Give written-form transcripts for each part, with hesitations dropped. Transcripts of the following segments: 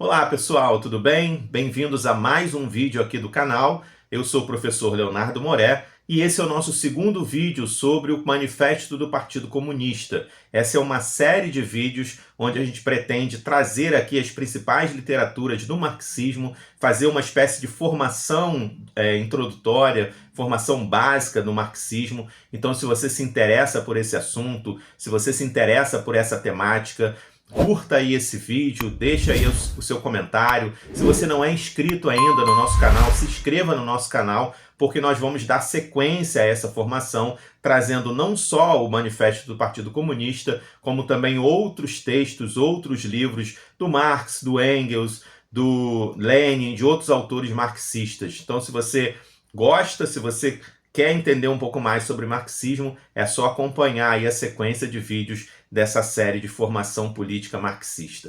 Olá pessoal, tudo bem? Bem-vindos a mais um vídeo aqui do canal. Eu sou o professor Leonardo Moré e esse é o nosso segundo vídeo sobre o Manifesto do Partido Comunista. Essa é uma série de vídeos onde a gente pretende trazer aqui as principais literaturas do marxismo, fazer uma espécie de formação introdutória, formação básica do marxismo. Então, se você se interessa por esse assunto, se você se interessa por essa temática, curta aí esse vídeo, deixa aí o seu comentário. Se você não é inscrito ainda no nosso canal, se inscreva no nosso canal, porque nós vamos dar sequência a essa formação, trazendo não só o Manifesto do Partido Comunista, como também outros textos, outros livros do Marx, do Engels, do Lenin, de outros autores marxistas. Então, se você gosta, se você quer entender um pouco mais sobre marxismo, é só acompanhar aí a sequência de vídeos dessa série de formação política marxista.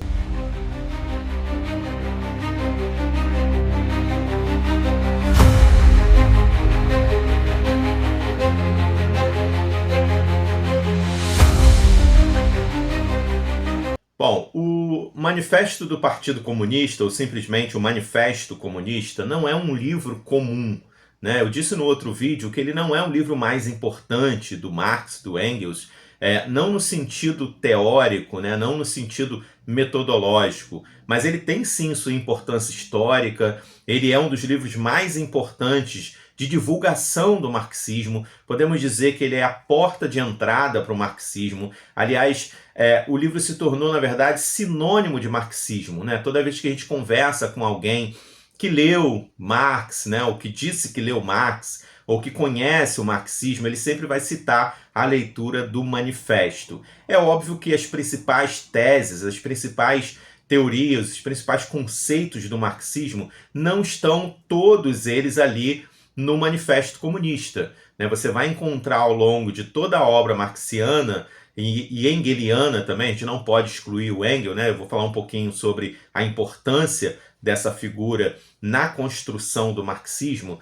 Bom, o Manifesto do Partido Comunista, ou simplesmente o Manifesto Comunista, não é um livro comum, né? Eu disse no outro vídeo que ele não é o livro mais importante do Marx, do Engels, não no sentido teórico, né? Não no sentido metodológico, mas ele tem sim sua importância histórica, ele é um dos livros mais importantes de divulgação do marxismo. Podemos dizer que ele é a porta de entrada para o marxismo. Aliás, o livro se tornou, na verdade, sinônimo de marxismo, né? Toda vez que a gente conversa com alguém que leu Marx, né, ou que disse que leu Marx, ou que conhece o marxismo, ele sempre vai citar a leitura do Manifesto. É óbvio que as principais teses, as principais teorias, os principais conceitos do marxismo não estão todos eles ali no Manifesto Comunista, né? Você vai encontrar ao longo de toda a obra marxiana e engeliana também, a gente não pode excluir o Engels, né? Eu vou falar um pouquinho sobre a importância dessa figura na construção do marxismo.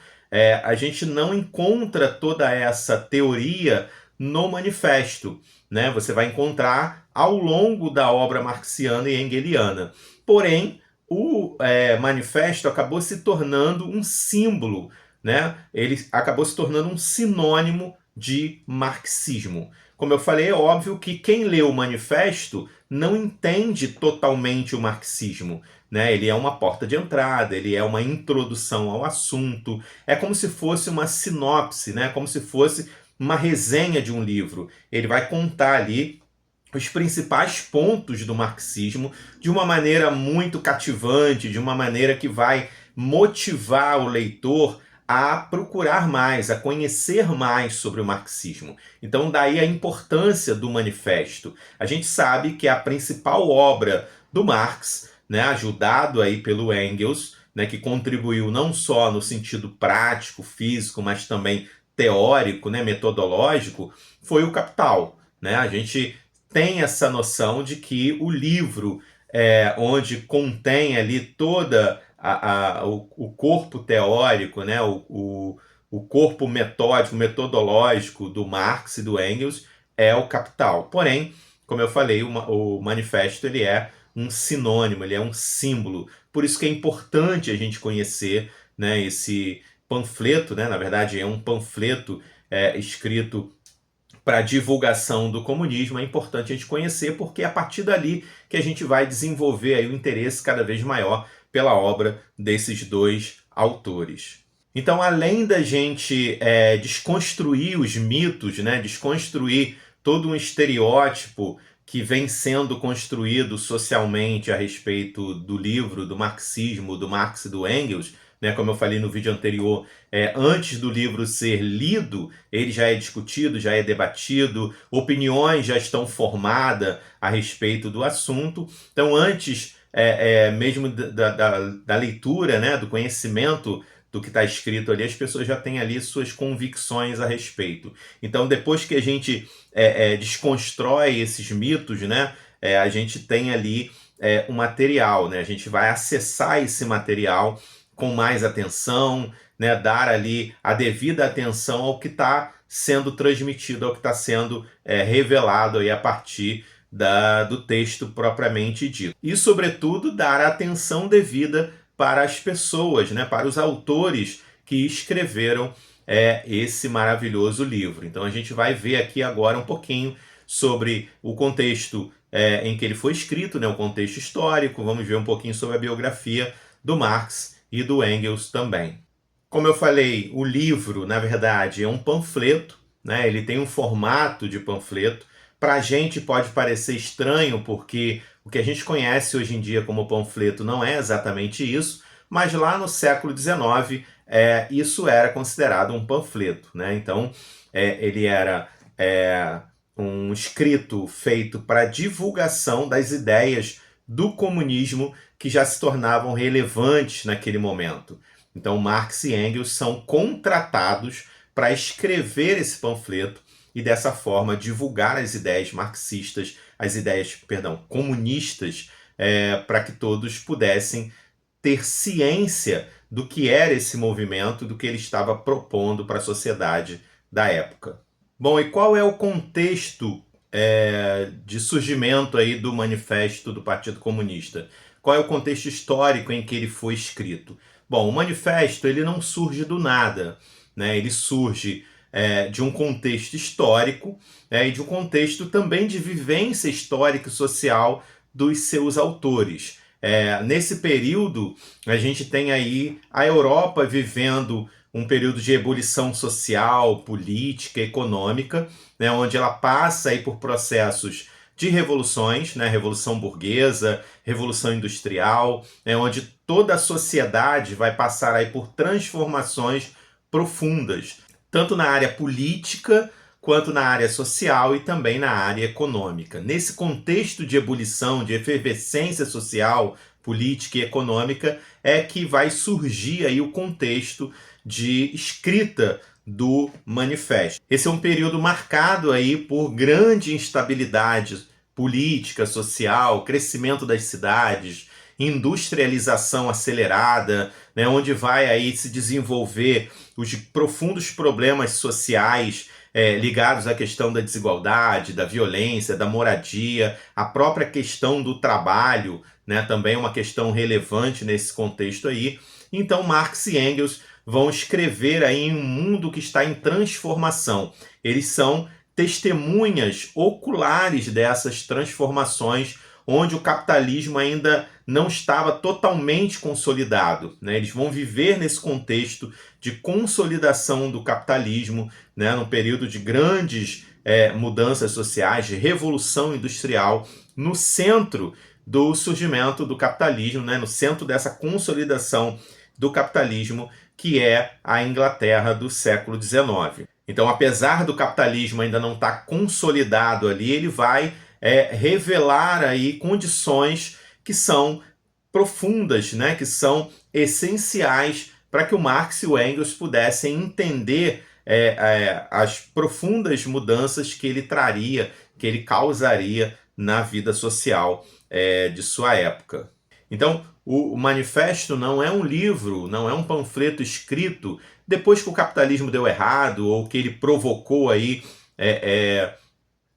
A gente não encontra toda essa teoria no Manifesto, né? Você vai encontrar ao longo da obra marxiana e engeliana. Porém, o Manifesto acabou se tornando um símbolo, né? Ele acabou se tornando um sinônimo de marxismo. Como eu falei, é óbvio que quem lê o Manifesto não entende totalmente o marxismo, né? Ele é uma porta de entrada, ele é uma introdução ao assunto, é como se fosse uma sinopse, né? Como se fosse uma resenha de um livro. Ele vai contar ali os principais pontos do marxismo de uma maneira muito cativante, de uma maneira que vai motivar o leitor a procurar mais, a conhecer mais sobre o marxismo. Então, daí a importância do Manifesto. A gente sabe que a principal obra do Marx, né, ajudado aí pelo Engels, né, que contribuiu não só no sentido prático, físico, mas também teórico, né, metodológico, foi o Capital, né? A gente tem essa noção de que o livro, onde contém ali toda o corpo teórico, né, o corpo metódico, metodológico do Marx e do Engels é o Capital. Porém, como eu falei, o Manifesto ele é um sinônimo, ele é um símbolo. Por isso que é importante a gente conhecer, né, esse panfleto, né, na verdade é um panfleto escrito para divulgação do comunismo. É importante a gente conhecer, porque é a partir dali que a gente vai desenvolver aí o interesse cada vez maior pela obra desses dois autores. Então, além da gente desconstruir os mitos, né, desconstruir todo um estereótipo que vem sendo construído socialmente a respeito do livro, do marxismo, do Marx e do Engels, né, como eu falei no vídeo anterior, antes do livro ser lido, ele já é discutido, já é debatido, opiniões já estão formadas a respeito do assunto. Então, antes mesmo da leitura, né, do conhecimento do que está escrito ali, as pessoas já têm ali suas convicções a respeito. Então, depois que a gente desconstrói esses mitos, né, a gente tem ali um material, né, a gente vai acessar esse material com mais atenção, né, dar ali a devida atenção ao que está sendo transmitido, ao que está sendo revelado aí a partir do texto propriamente dito. E, sobretudo, dar a atenção devida para as pessoas, né, para os autores que escreveram esse maravilhoso livro. Então a gente vai ver aqui agora um pouquinho sobre o contexto em que ele foi escrito, né, o contexto histórico. Vamos ver um pouquinho sobre a biografia do Marx e do Engels também. Como eu falei, o livro, na verdade, é um panfleto, né? Ele tem um formato de panfleto. Para a gente pode parecer estranho, porque o que a gente conhece hoje em dia como panfleto não é exatamente isso, mas lá no século XIX isso era considerado um panfleto, né? Então ele era um escrito feito para divulgação das ideias do comunismo que já se tornavam relevantes naquele momento. Então Marx e Engels são contratados para escrever esse panfleto e dessa forma divulgar as ideias marxistas, as ideias, comunistas, para que todos pudessem ter ciência do que era esse movimento, do que ele estava propondo para a sociedade da época. Bom, e qual é o contexto de surgimento aí do Manifesto do Partido Comunista? Qual é o contexto histórico em que ele foi escrito? Bom, o manifesto ele não surge do nada, né? Ele surge de um contexto histórico e de um contexto também de vivência histórica e social dos seus autores. Nesse período, a gente tem aí a Europa vivendo um período de ebulição social, política, econômica, né, onde ela passa aí por processos de revoluções, né, Revolução Burguesa, Revolução Industrial, onde toda a sociedade vai passar aí por transformações profundas, tanto na área política quanto na área social e também na área econômica. Nesse contexto de ebulição, de efervescência social, política e econômica, é que vai surgir aí o contexto de escrita do manifesto. Esse é um período marcado aí por grande instabilidade política, social, crescimento das cidades, industrialização acelerada, né, onde vai aí se desenvolver os profundos problemas sociais ligados à questão da desigualdade, da violência, da moradia, a própria questão do trabalho, né, também é uma questão relevante nesse contexto aí. Então Marx e Engels vão escrever aí em um mundo que está em transformação. Eles são testemunhas oculares dessas transformações, onde o capitalismo ainda não estava totalmente consolidado, né? Eles vão viver nesse contexto de consolidação do capitalismo, né? Num período de grandes mudanças sociais, de revolução industrial, no centro do surgimento do capitalismo, né? No centro dessa consolidação do capitalismo, que é a Inglaterra do século XIX. Então, apesar do capitalismo ainda não estar consolidado ali, ele vai revelar aí condições que são profundas, né, que são essenciais para que o Marx e o Engels pudessem entender as profundas mudanças que ele traria, que ele causaria na vida social de sua época. Então, o manifesto não é um livro, não é um panfleto escrito depois que o capitalismo deu errado ou que ele provocou aí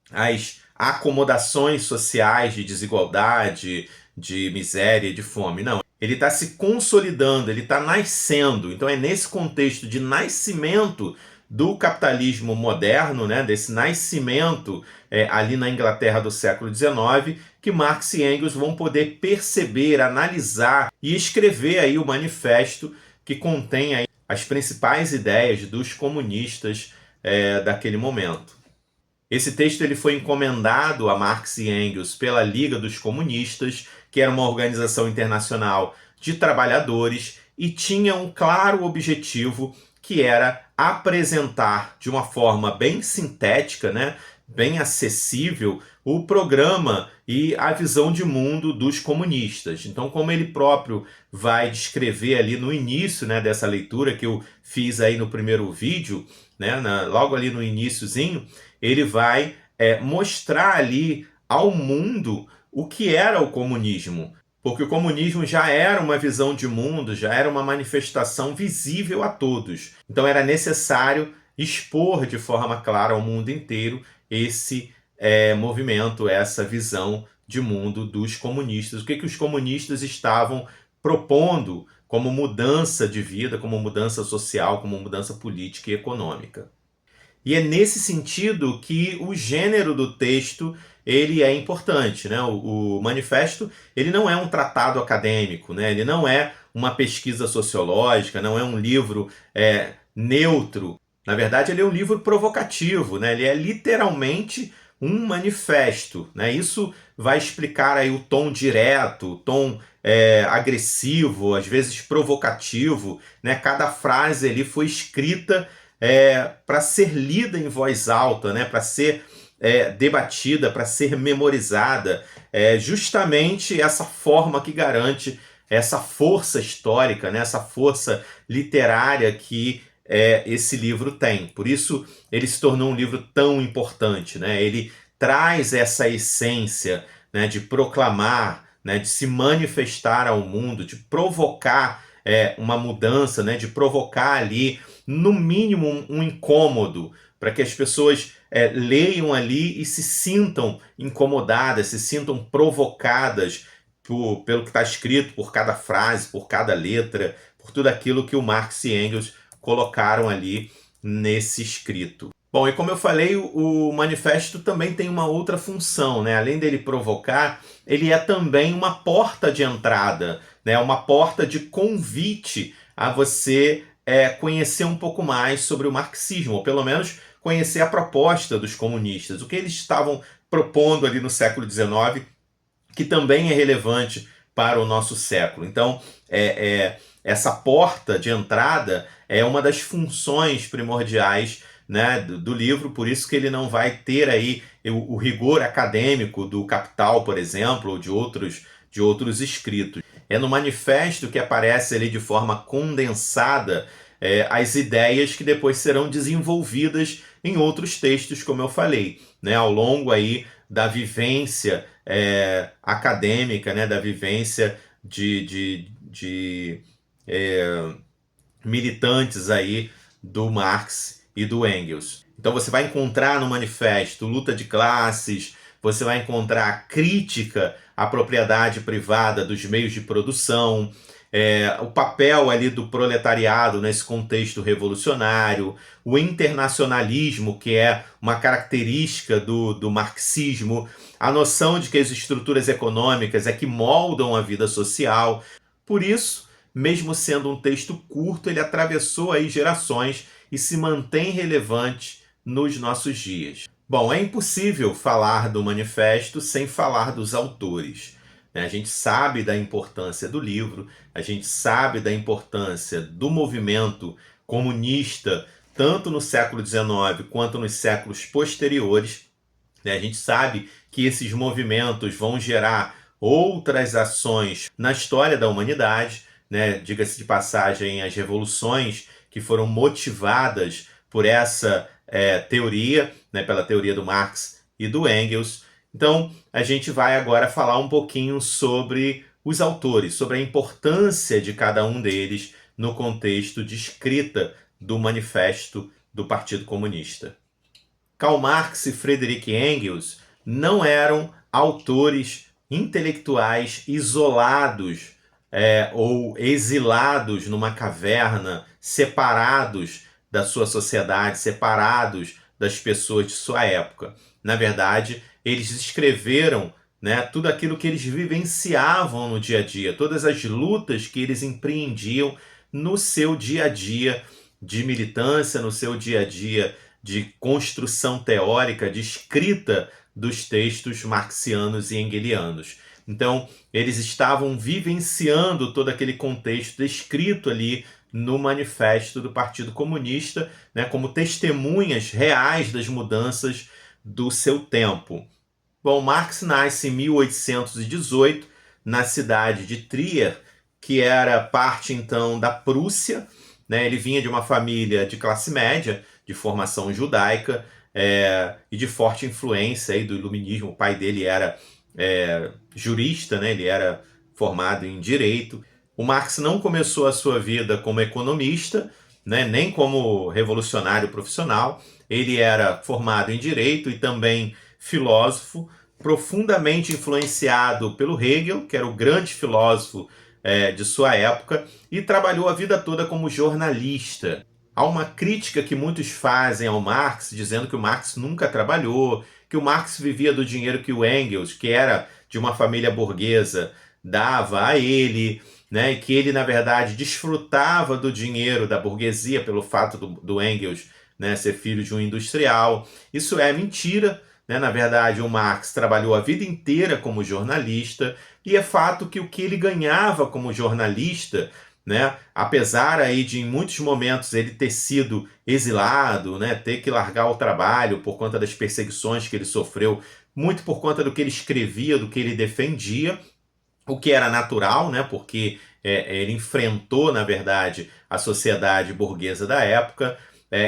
as acomodações sociais de desigualdade, de miséria, de fome. Não, ele está se consolidando, ele está nascendo. Então é nesse contexto de nascimento do capitalismo moderno, né, desse nascimento ali na Inglaterra do século XIX, que Marx e Engels vão poder perceber, analisar e escrever aí o manifesto que contém aí as principais ideias dos comunistas daquele momento. Esse texto ele foi encomendado a Marx e Engels pela Liga dos Comunistas, que era uma organização internacional de trabalhadores e tinha um claro objetivo, que era apresentar de uma forma bem sintética, né, bem acessível, o programa e a visão de mundo dos comunistas. Então, como ele próprio vai descrever ali no início, né, dessa leitura que eu fiz aí no primeiro vídeo, né, logo ali no iniciozinho, ele vai mostrar ali ao mundo o que era o comunismo. Porque o comunismo já era uma visão de mundo, já era uma manifestação visível a todos. Então era necessário expor de forma clara ao mundo inteiro esse movimento, essa visão de mundo dos comunistas. O que os comunistas estavam propondo como mudança de vida, como mudança social, como mudança política e econômica. E é nesse sentido que o gênero do texto ele é importante, né? O manifesto ele não é um tratado acadêmico, né? Ele não é uma pesquisa sociológica, não é um livro neutro. Na verdade, ele é um livro provocativo, né? Ele é literalmente um manifesto, né? Isso vai explicar aí o tom direto, o tom agressivo, às vezes provocativo, né? Cada frase ali foi escrita para ser lida em voz alta, né? Para ser debatida, para ser memorizada. Justamente essa forma que garante essa força histórica, né? Essa força literária que esse livro tem. Por isso ele se tornou um livro tão importante, né? Ele traz essa essência, né, de proclamar, né, de se manifestar ao mundo, de provocar uma mudança, né, de provocar ali, no mínimo, um incômodo, para que as pessoas leiam ali e se sintam incomodadas, se sintam provocadas pelo que está escrito, por cada frase, por cada letra, por tudo aquilo que o Marx e Engels colocaram ali nesse escrito. Bom, e como eu falei, o manifesto também tem uma outra função, né? Além dele provocar, ele é também uma porta de entrada, né? Uma porta de convite a você conhecer um pouco mais sobre o marxismo, ou pelo menos conhecer a proposta dos comunistas, o que eles estavam propondo ali no século XIX, que também é relevante para o nosso século. Então, essa porta de entrada é uma das funções primordiais, né, do livro, por isso que ele não vai ter aí o rigor acadêmico do Capital, por exemplo, ou de outros escritos. É no manifesto que aparece ali de forma condensada as ideias que depois serão desenvolvidas em outros textos, como eu falei, né, ao longo aí da vivência acadêmica, né, da vivência de militantes aí do Marx e do Engels. Então você vai encontrar no manifesto luta de classes, você vai encontrar crítica à propriedade privada dos meios de produção, o papel ali do proletariado nesse contexto revolucionário, o internacionalismo, que é uma característica do marxismo, a noção de que as estruturas econômicas é que moldam a vida social. Por isso, mesmo sendo um texto curto, ele atravessou aí gerações e se mantém relevante nos nossos dias. Bom, é impossível falar do manifesto sem falar dos autores. A gente sabe da importância do livro, a gente sabe da importância do movimento comunista, tanto no século XIX quanto nos séculos posteriores. A gente sabe que esses movimentos vão gerar outras ações na história da humanidade, né? Diga-se de passagem, as revoluções que foram motivadas por essa teoria, né? Pela teoria do Marx e do Engels. Então, a gente vai agora falar um pouquinho sobre os autores, sobre a importância de cada um deles no contexto de escrita do manifesto do Partido Comunista. Karl Marx e Friedrich Engels não eram autores intelectuais isolados ou exilados numa caverna, separados da sua sociedade, separados das pessoas de sua época. Na verdade, eles escreveram, né, tudo aquilo que eles vivenciavam no dia a dia, todas as lutas que eles empreendiam no seu dia a dia de militância, no seu dia a dia de construção teórica, de escrita dos textos marxianos e engelianos. Então, eles estavam vivenciando todo aquele contexto descrito ali no manifesto do Partido Comunista, né, como testemunhas reais das mudanças do seu tempo. Bom, Marx nasce em 1818, na cidade de Trier, que era parte, então, da Prússia, né? Ele vinha de uma família de classe média, de formação judaica, e de forte influência aí do iluminismo. O pai dele era jurista, né? Ele era formado em direito. O Marx não começou a sua vida como economista, né? Nem como revolucionário profissional. Ele era formado em direito e também filósofo, profundamente influenciado pelo Hegel, que era o grande filósofo de sua época, e trabalhou a vida toda como jornalista. Há uma crítica que muitos fazem ao Marx, dizendo que o Marx nunca trabalhou, que o Marx vivia do dinheiro que o Engels, que era de uma família burguesa, dava a ele, né, e que ele, na verdade, desfrutava do dinheiro da burguesia pelo fato do Engels, né, ser filho de um industrial. Isso é mentira. Né? Na verdade, o Marx trabalhou a vida inteira como jornalista, e é fato que o que ele ganhava como jornalista, né, apesar aí de em muitos momentos ele ter sido exilado, né, ter que largar o trabalho por conta das perseguições que ele sofreu, muito por conta do que ele escrevia, do que ele defendia, o que era natural, né, porque ele enfrentou, na verdade, a sociedade burguesa da época.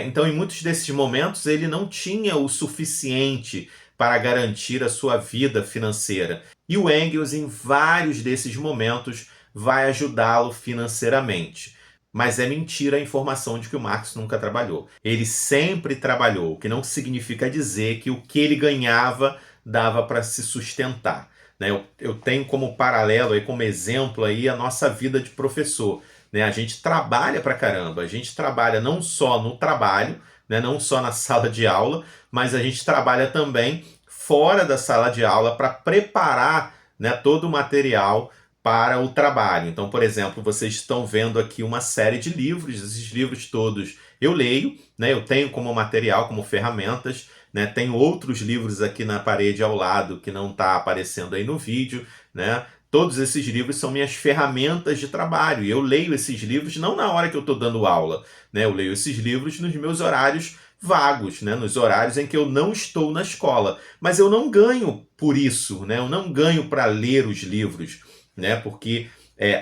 Então, em muitos desses momentos, ele não tinha o suficiente para garantir a sua vida financeira. E o Engels, em vários desses momentos, vai ajudá-lo financeiramente. Mas é mentira a informação de que o Marx nunca trabalhou. Ele sempre trabalhou, o que não significa dizer que o que ele ganhava dava para se sustentar. Né? Eu tenho como paralelo, aí, como exemplo, aí, a nossa vida de professor. Né? A gente trabalha pra caramba, a gente trabalha não só no trabalho, né? Não só na sala de aula, mas a gente trabalha também fora da sala de aula para preparar, né, todo o material para o trabalho. Então, por exemplo, vocês estão vendo aqui uma série de livros, esses livros todos eu leio, né, eu tenho como material, como ferramentas, né, tem outros livros aqui na parede ao lado que não está aparecendo aí no vídeo, né? Todos esses livros são minhas ferramentas de trabalho, e eu leio esses livros não na hora que eu estou dando aula, né? Eu leio esses livros nos meus horários vagos, né? Nos horários em que eu não estou na escola. Mas eu não ganho por isso, né? Eu não ganho para ler os livros, né? Porque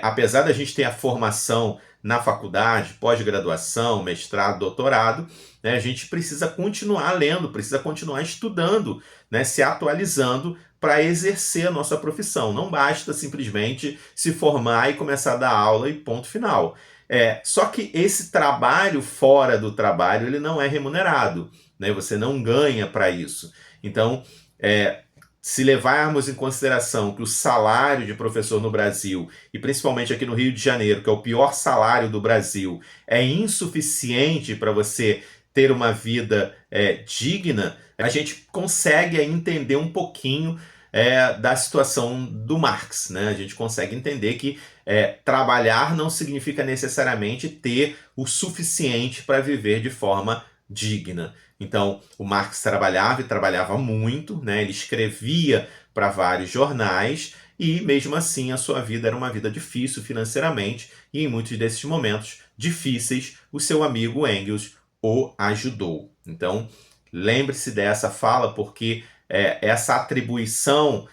apesar da gente ter a formação na faculdade, pós-graduação, mestrado, doutorado, né, a gente precisa continuar lendo, precisa continuar estudando, né, se atualizando para exercer a nossa profissão. Não basta simplesmente se formar e começar a dar aula e ponto final. Só que esse trabalho fora do trabalho, ele não é remunerado, né? Você não ganha para isso. Então, se levarmos em consideração que o salário de professor no Brasil, e principalmente aqui no Rio de Janeiro, que é o pior salário do Brasil, é insuficiente para você ter uma vida digna, a gente consegue entender um pouquinho da situação do Marx. Né? A gente consegue entender que trabalhar não significa necessariamente ter o suficiente para viver de forma digna. Então, o Marx trabalhava e trabalhava muito, né? Ele escrevia para vários jornais e, mesmo assim, a sua vida era uma vida difícil financeiramente, e em muitos desses momentos difíceis, o seu amigo Engels o ajudou. Então, lembre-se dessa fala, porque essa atribuição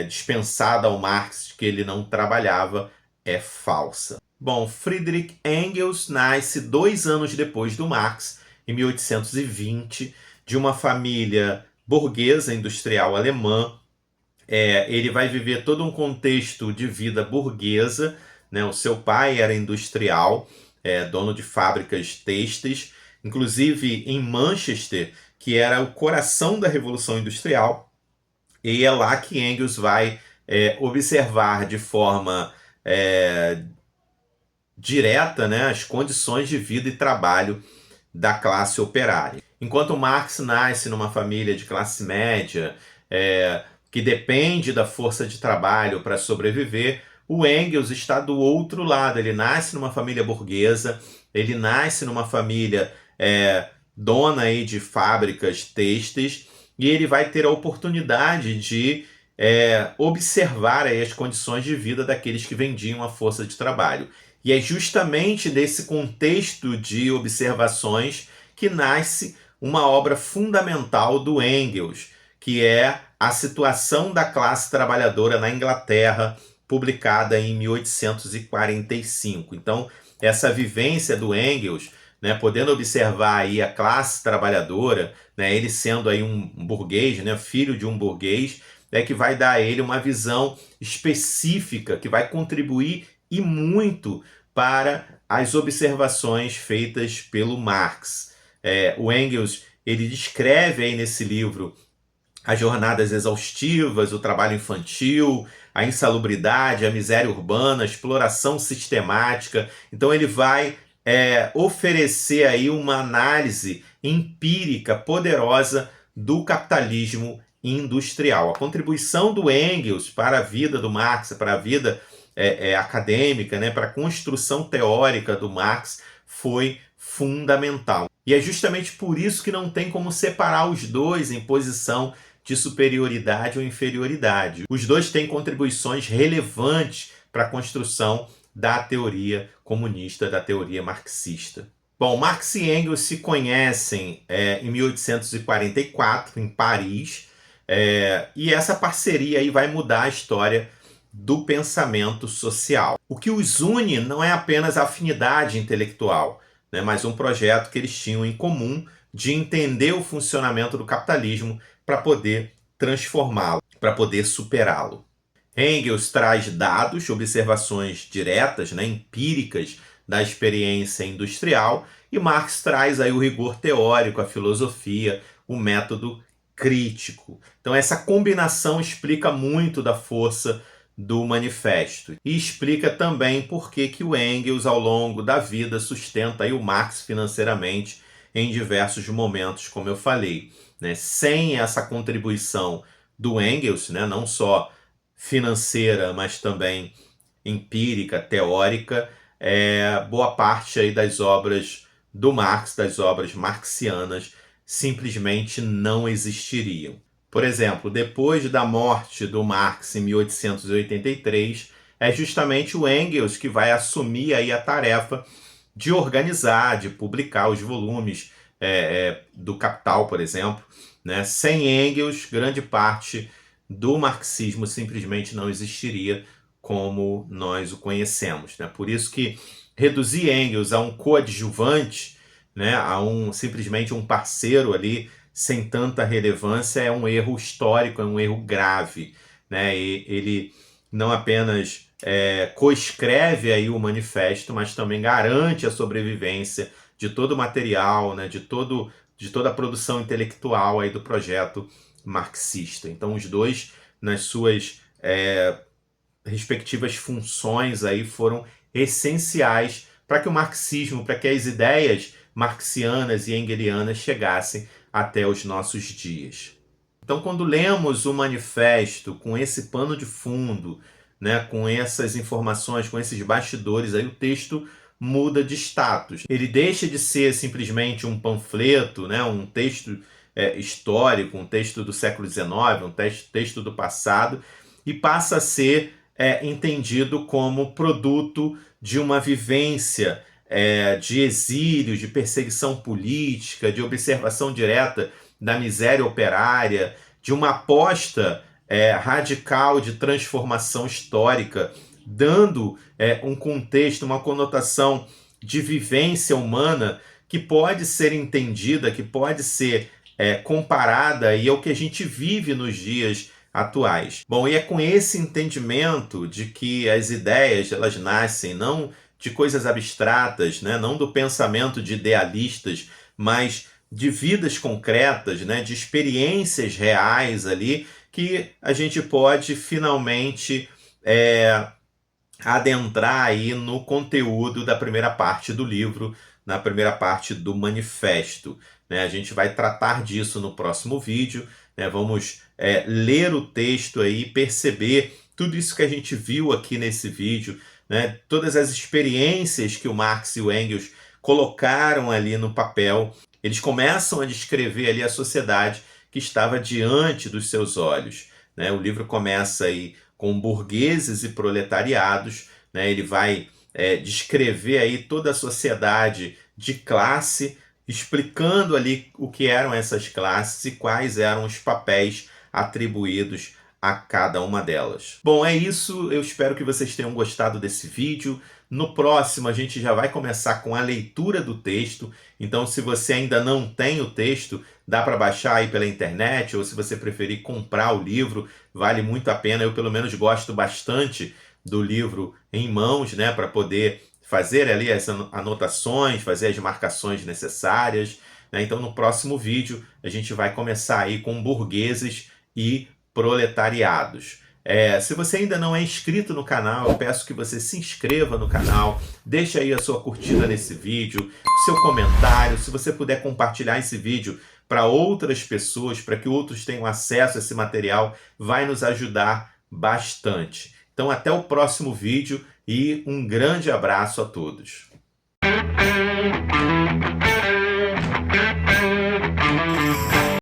dispensada ao Marx de que ele não trabalhava é falsa. Bom, Friedrich Engels nasce 2 anos depois do Marx, em 1820, de uma família burguesa industrial alemã. Ele vai viver todo um contexto de vida burguesa, né? O seu pai era industrial, dono de fábricas têxteis, inclusive em Manchester, que era o coração da Revolução Industrial, e é lá que Engels vai observar de forma direta, né, as condições de vida e trabalho da classe operária. Enquanto Marx nasce numa família de classe média, que depende da força de trabalho para sobreviver, o Engels está do outro lado. Ele nasce numa família burguesa, ele nasce numa família dona aí de fábricas têxteis, e ele vai ter a oportunidade de observar aí as condições de vida daqueles que vendiam a força de trabalho. E é justamente desse contexto de observações que nasce uma obra fundamental do Engels, que é A Situação da Classe Trabalhadora na Inglaterra, publicada em 1845. Então, essa vivência do Engels, né, podendo observar aí a classe trabalhadora, né, ele sendo aí um burguês, né, filho de um burguês, que vai dar a ele uma visão específica, que vai contribuir e muito para as observações feitas pelo Marx. O Engels, ele descreve aí nesse livro as jornadas exaustivas, o trabalho infantil, a insalubridade, a miséria urbana, a exploração sistemática. Então ele vai oferecer aí uma análise empírica poderosa do capitalismo industrial. A contribuição do Engels para a vida do Marx, para a vida acadêmica, né, para a construção teórica do Marx foi fundamental. E é justamente por isso que não tem como separar os dois em posição de superioridade ou inferioridade. Os dois têm contribuições relevantes para a construção da teoria comunista, da teoria marxista. Bom, Marx e Engels se conhecem em 1844, em Paris, e essa parceria aí vai mudar a história do pensamento social. O que os une não é apenas a afinidade intelectual, né, mas um projeto que eles tinham em comum de entender o funcionamento do capitalismo para poder transformá-lo, para poder superá-lo. Engels traz dados, observações diretas, né, empíricas da experiência industrial, e Marx traz aí o rigor teórico, a filosofia, o método crítico. Então essa combinação explica muito da força do manifesto e explica também por que o Engels ao longo da vida sustenta aí o Marx financeiramente em diversos momentos, como eu falei, né? Sem essa contribuição do Engels, né, não só financeira, mas também empírica, teórica, boa parte aí das obras do Marx, das obras marxianas, simplesmente não existiriam. Por exemplo, depois da morte do Marx em 1883, é justamente o Engels que vai assumir aí a tarefa de organizar, de publicar os volumes do Capital, por exemplo, né? Sem Engels, grande parte do marxismo simplesmente não existiria como nós o conhecemos, né? Por isso que reduzir Engels a um coadjuvante, né, simplesmente um parceiro ali sem tanta relevância é um erro histórico, é um erro grave, né? E ele não apenas coescreve aí o manifesto, mas também garante a sobrevivência de todo o material, né, de toda a produção intelectual aí do projeto marxista. Então os dois, nas suas respectivas funções aí, foram essenciais para que o marxismo, para que as ideias marxianas e engelianas chegassem até os nossos dias. Então, quando lemos o manifesto com esse pano de fundo, né, com essas informações, com esses bastidores, aí o texto muda de status. Ele deixa de ser simplesmente um panfleto, né, um texto histórico, um texto do século XIX, um texto do passado, e passa a ser entendido como produto de uma vivência de exílio, de perseguição política, de observação direta da miséria operária, de uma aposta radical de transformação histórica, dando um contexto, uma conotação de vivência humana que pode ser entendida, que pode ser comparada e é o que a gente vive nos dias atuais. Bom, e é com esse entendimento de que as ideias elas nascem não de coisas abstratas, né? Não do pensamento de idealistas, mas de vidas concretas, né? De experiências reais ali, que a gente pode finalmente adentrar aí no conteúdo da primeira parte do livro, na primeira parte do manifesto, né? A gente vai tratar disso no próximo vídeo, né? Vamos ler o texto aí, perceber tudo isso que a gente viu aqui nesse vídeo, né? Todas as experiências que o Marx e o Engels colocaram ali no papel. Eles começam a descrever ali a sociedade que estava diante dos seus olhos, né? O livro começa aí com burgueses e proletariados, né? Ele vai descrever aí toda a sociedade de classe, explicando ali o que eram essas classes e quais eram os papéis atribuídos a cada uma delas. Bom, é isso. Eu espero que vocês tenham gostado desse vídeo. No próximo, a gente já vai começar com a leitura do texto. Então, se você ainda não tem o texto, dá para baixar aí pela internet, ou se você preferir comprar o livro, vale muito a pena. Eu, pelo menos, gosto bastante do livro em mãos, né, para poder fazer ali as anotações, fazer as marcações necessárias, né? Então no próximo vídeo a gente vai começar aí com burgueses e proletariados. Se você ainda não é inscrito no canal, eu peço que você se inscreva no canal, deixe aí a sua curtida nesse vídeo, o seu comentário, se você puder compartilhar esse vídeo para outras pessoas, para que outros tenham acesso a esse material, vai nos ajudar bastante. Então até o próximo vídeo e um grande abraço a todos.